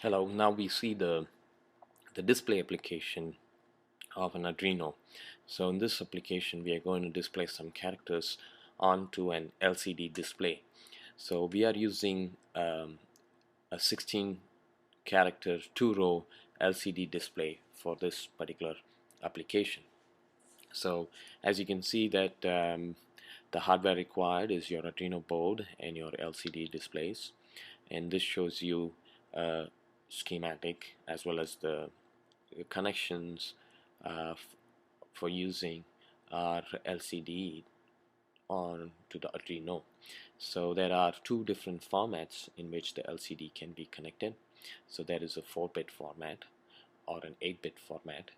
Hello, now we see the display application of an Arduino. So in this application we are going to display some characters onto an LCD display. So we are using a 16 character 2-row LCD display for this particular application. So as you can see that the hardware required is your Arduino board and your LCD displays, and this shows you a schematic as well as the connections for using our LCD on to the Arduino. So there are two different formats in which the LCD can be connected. So there is a 4-bit format or an 8-bit format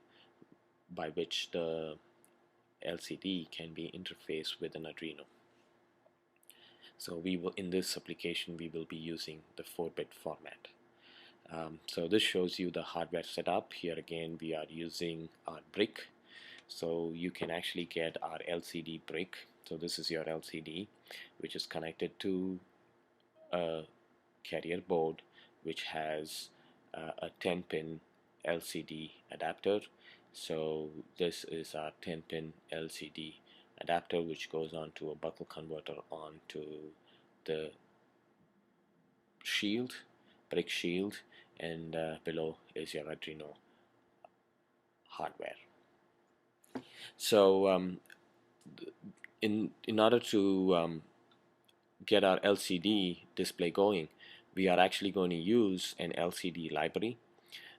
by which the LCD can be interfaced with an Arduino. So we will, in this application, we will be using the 4-bit format. So this shows you the hardware setup. Here again we are using our brick, so you can actually get our LCD brick. So this is your LCD, which is connected to a carrier board which has a 10-pin LCD adapter. So this is our 10-pin LCD adapter which goes on to a buckle converter onto the shield, brick shield, and below is your Arduino hardware. So in order to get our LCD display going, we are actually going to use an LCD library.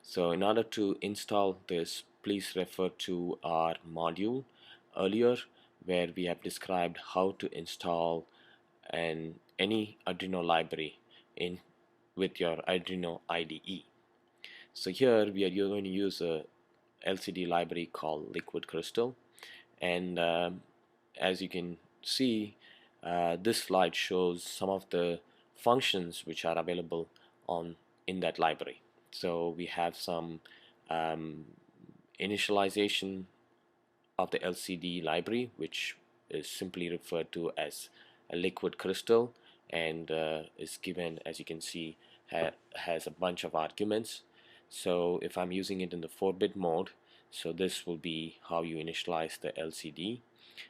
So in order to install this, please refer to our module earlier where we have described how to install any Arduino library in with your Arduino IDE. So here you're going to use a LCD library called Liquid Crystal, and as you can see, this slide shows some of the functions which are available in that library. So we have some initialization of the LCD library, which is simply referred to as a liquid crystal, and is given, as you can see, has a bunch of arguments. So if I'm using it in the 4-bit mode, so this will be how you initialize the LCD,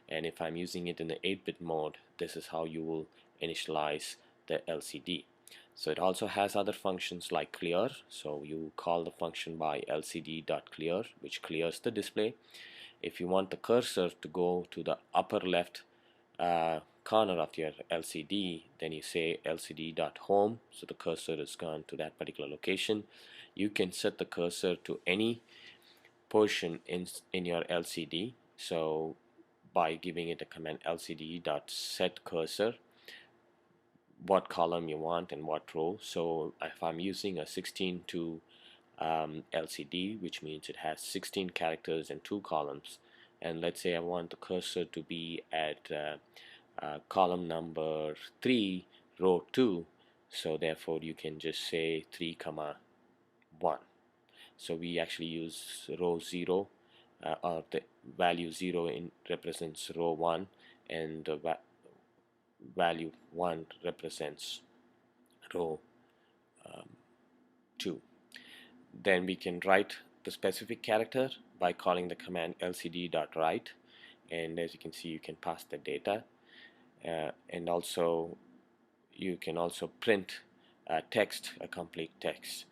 and if I'm using it in the 8-bit mode, this is how you will initialize the LCD. So it also has other functions like clear. So you call the function by lcd.clear, which clears the display. If you want the cursor to go to the upper left corner of your LCD, then you say lcd.home, so the cursor is gone to that particular location. You can set the cursor to any portion in your LCD, so by giving it a command lcd.setCursor, what column you want and what row. So if I'm using a 16:2 LCD, which means it has 16 characters and 2 columns, and let's say I want the cursor to be at column number 3, row 2, so therefore you can just say 3, 1. So we actually use row 0, or the value 0 represents row 1, and the value 1 represents row 2. Then we can write the specific character by calling the command lcd.write, and as you can see, you can pass the data, and also you can also print text, a complete text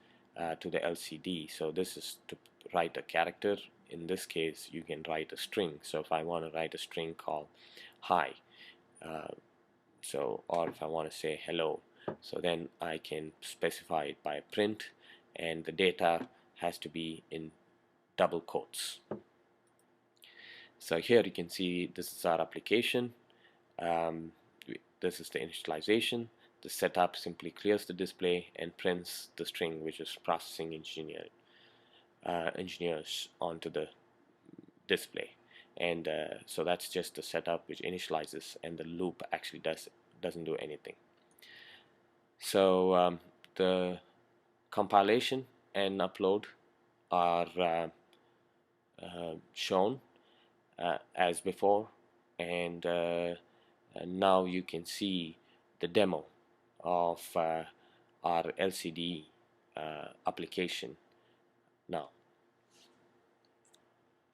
to the LCD. So this is to write a character. In this case, you can write a string. So if I want to write a string called hi, or if I want to say hello, so then I can specify it by print, and the data has to be in double quotes. So here you can see this is our application. This is the initialization. The setup simply clears the display and prints the string, which is processing engineers onto the display. And so that's just the setup which initializes, and the loop actually doesn't do anything. So the compilation and upload are shown as before, and now you can see the demo of our LCD application. Now